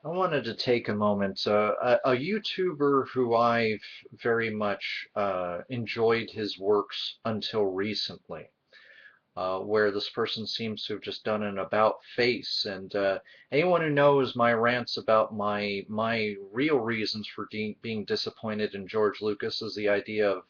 I wanted to take a moment. A YouTuber who I've very much enjoyed his works until recently, where this person seems to have just done an about face. And anyone who knows my rants about my real reasons for being disappointed in George Lucas is the idea of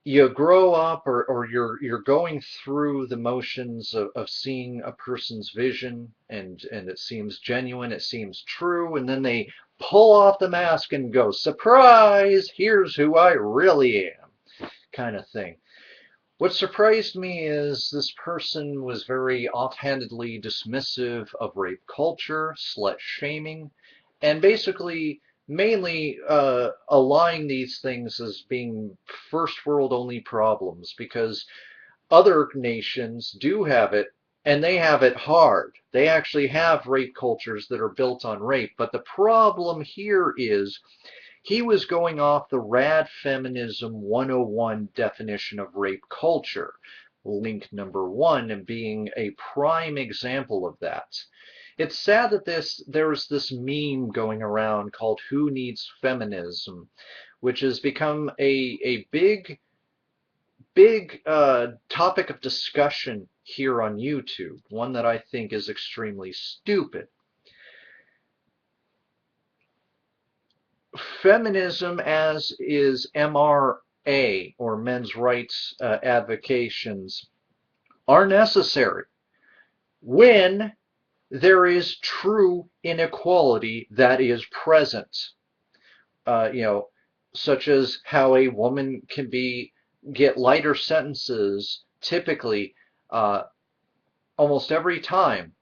you grow up or you're going through the motions of seeing a person's vision and it seems genuine, it seems true, and then they pull off the mask and go, surprise, here's who I really am, kind of thing. What surprised me is this person was very offhandedly dismissive of rape culture, slut shaming, and basically mainly aligning these things as being first world only problems because other nations do have it and they have it hard. They actually have rape cultures that are built on rape. But the problem here is he was going off the rad feminism 101 definition of rape culture, link number one, and being a prime example of that. It's sad that there's this meme going around called "Who Needs Feminism," which has become a big topic of discussion here on YouTube. One that I think is extremely stupid. Feminism, as is MRA or men's rights advocations, are necessary when there is true inequality that is present. You know, such as how a woman can get lighter sentences typically uh, almost every time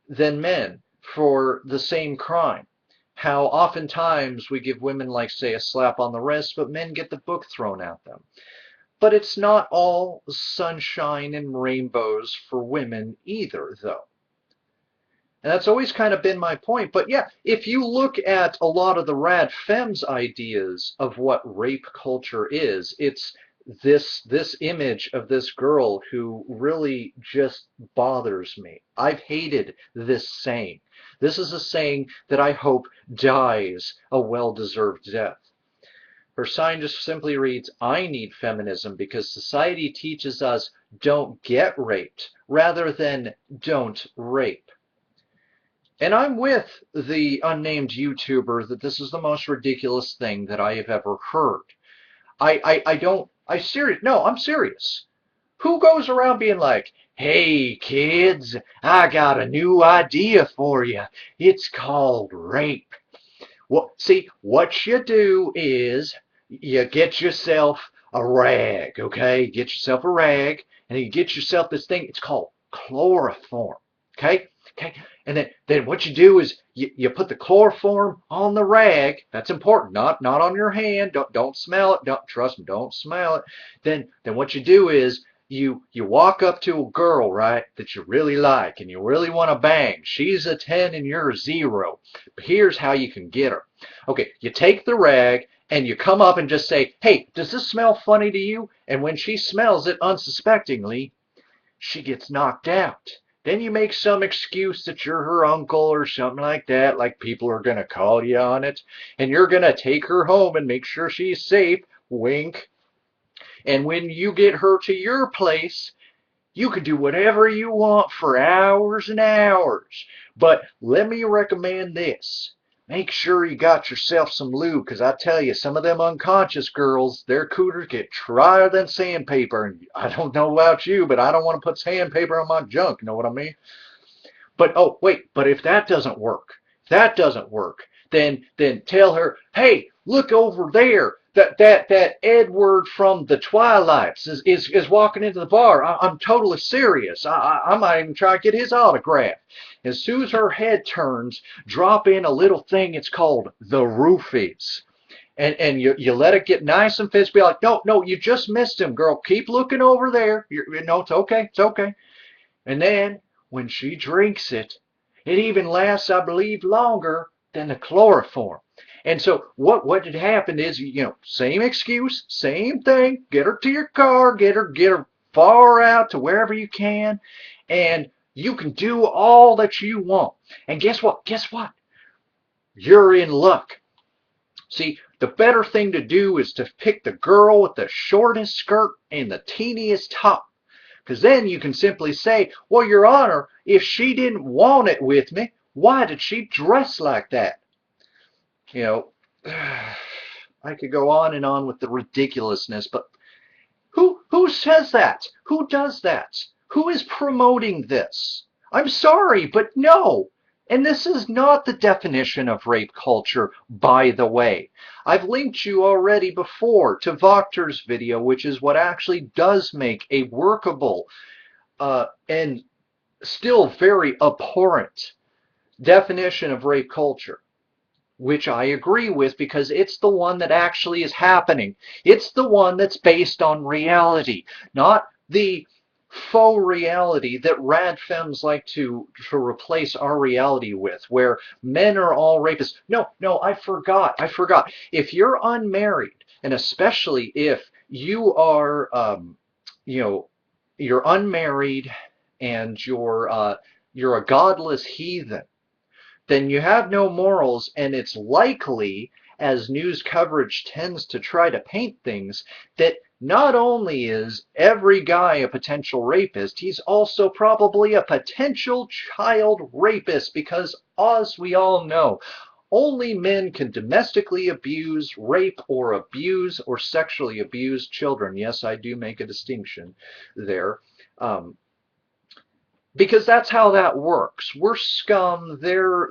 than men for the same crime. How oftentimes we give women, like, say, a slap on the wrist, but men get the book thrown at them. But it's not all sunshine and rainbows for women either, though. And that's always kind of been my point. But yeah, if you look at a lot of the rad femmes ideas of what rape culture is, it's this image of this girl who really just bothers me. I've hated this saying. This is a saying that I hope dies a well-deserved death. Her sign just simply reads, I need feminism because society teaches us don't get raped rather than don't rape. And I'm with the unnamed YouTuber that this is the most ridiculous thing that I have ever heard. I don't, I serious, no, I'm serious. Who goes around being like, hey kids, I got a new idea for you. It's called rape. Well, see, what you do is you get yourself a rag, okay? Get yourself a rag, and you get yourself this thing. It's called chloroform, okay? Okay, and then what you do is you put the chloroform on the rag. That's important, not on your hand. Don't smell it. Don't trust me. Don't smell it. Then what you do is you walk up to a girl, right, that you really like and you really want to bang. She's a 10 and you're a 0. But here's how you can get her. Okay, you take the rag and you come up and just say, hey, does this smell funny to you? And when she smells it unsuspectingly, she gets knocked out. Then you make some excuse that you're her uncle or something like that, like people are going to call you on it, and you're going to take her home and make sure she's safe, wink. And when you get her to your place, you can do whatever you want for hours and hours. But let me recommend this. Make sure you got yourself some lube, because I tell you, some of them unconscious girls, their cooters get drier than sandpaper. And I don't know about you, but I don't want to put sandpaper on my junk. You know what I mean? But oh wait, but if that doesn't work, then tell her, hey, look over there. That Edward from the Twilights is walking into the bar. I'm totally serious. I might even try to get his autograph. As soon as her head turns, drop in a little thing. It's called the roofies. And you let it get nice and fizzy. Be like, no, you just missed him, girl. Keep looking over there. No, it's okay, it's okay. And then when she drinks it, it even lasts, I believe, longer than the chloroform. And so what had happened is, same excuse, same thing. Get her to your car, get her far out to wherever you can, and you can do all that you want. And guess what? Guess what? you're in luck. See, the better thing to do is to pick the girl with the shortest skirt and the teeniest top. Because then you can simply say, well, Your Honor, if she didn't want it with me, why did she dress like that? You know, I could go on and on with the ridiculousness, but who says that? Who does that? Who is promoting this? I'm sorry, but no. And this is not the definition of rape culture, by the way. I've linked you already before to Voctor's video, which is what actually does make a workable and still very abhorrent definition of rape culture, which I agree with because it's the one that actually is happening. It's the one that's based on reality, not the faux reality that rad femmes like to replace our reality with, where men are all rapists. No, I forgot. If you're unmarried, and especially if you are, you're unmarried and you're a godless heathen, then you have no morals, and it's likely, as news coverage tends to try to paint things, that not only is every guy a potential rapist, he's also probably a potential child rapist, because as we all know, only men can domestically abuse, rape, or abuse or sexually abuse children. Yes, I do make a distinction there. Because that's how that works. We're scum. They're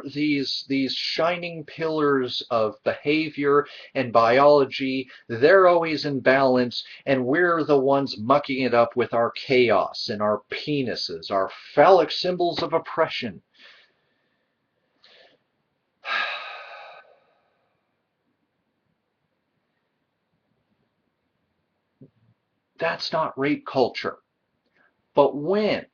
these shining pillars of behavior and biology. They're always in balance, and we're the ones mucking it up with our chaos and our penises, our phallic symbols of oppression. That's not rape culture. But when,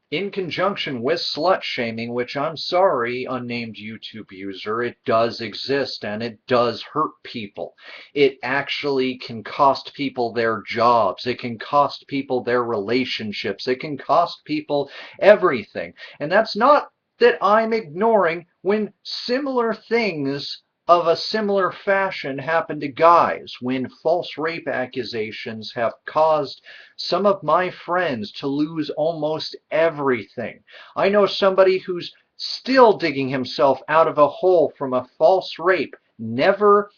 in conjunction with slut shaming, which I'm sorry, unnamed YouTube user, it does exist and it does hurt people. It actually can cost people their jobs. It can cost people their relationships. It can cost people everything. And that's not that I'm ignoring when similar things of a similar fashion happen to guys, when false rape accusations have caused some of my friends to lose almost everything. I know somebody who's still digging himself out of a hole from a false rape, never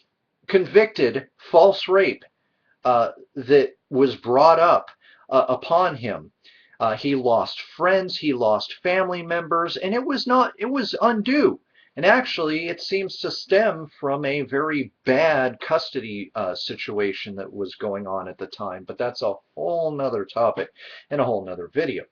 convicted false rape that was brought up upon him. He lost friends, he lost family members, and it was undue. And actually, it seems to stem from a very bad custody situation that was going on at the time. But that's a whole nother topic and a whole nother video.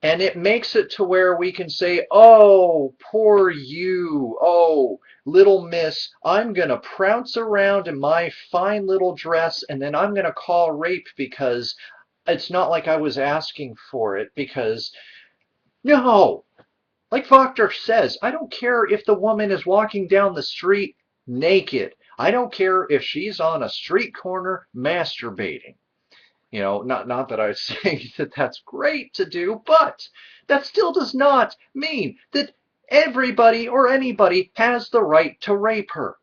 And it makes it to where we can say, oh, poor you, oh, little miss, I'm going to prounce around in my fine little dress, and then I'm going to call rape because it's not like I was asking for it, because, no. Like Voctor says, I don't care if the woman is walking down the street naked. I don't care if she's on a street corner masturbating. You know, not that I say that that's great to do, but that still does not mean that everybody or anybody has the right to rape her.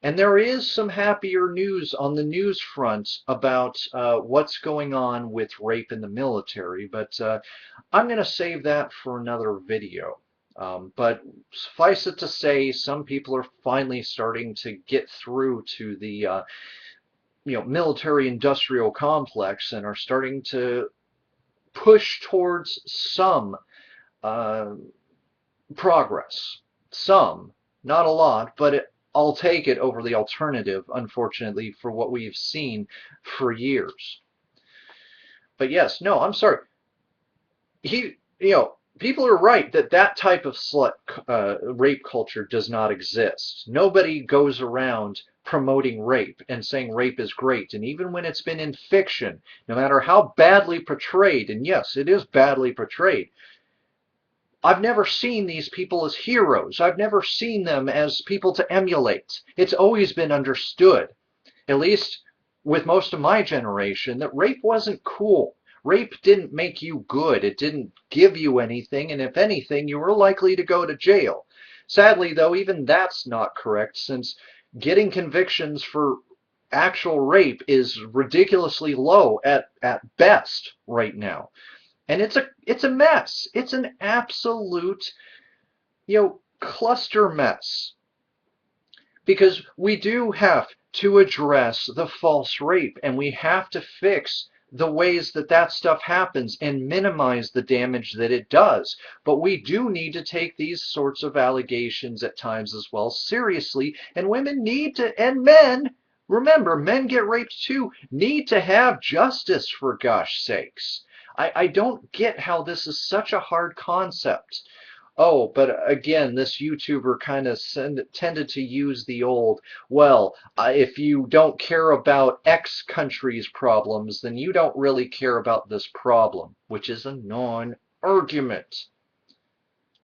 And there is some happier news on the news front about what's going on with rape in the military, but I'm going to save that for another video. But suffice it to say, some people are finally starting to get through to the military-industrial complex and are starting to push towards some progress. Some, not a lot, but I'll take it over the alternative, unfortunately, for what we've seen for years. But yes, no, I'm sorry. People are right that type of rape culture does not exist. Nobody goes around promoting rape and saying rape is great. And even when it's been in fiction, no matter how badly portrayed, and yes, it is badly portrayed, I've never seen these people as heroes. I've never seen them as people to emulate. It's always been understood, at least with most of my generation, that rape wasn't cool. Rape didn't make you good. It didn't give you anything, and if anything, you were likely to go to jail. Sadly, though, even that's not correct, since getting convictions for actual rape is ridiculously low at best right now. And it's a mess. It's an absolute, cluster mess. Because we do have to address the false rape, and we have to fix the ways that that stuff happens and minimize the damage that it does. But we do need to take these sorts of allegations at times as well seriously, and women need to, and men, remember, men get raped too, need to have justice, for gosh sakes. I don't get how this is such a hard concept. Oh, but again, this YouTuber kind of tended to use the old, well, if you don't care about X country's problems, then you don't really care about this problem, which is a non-argument.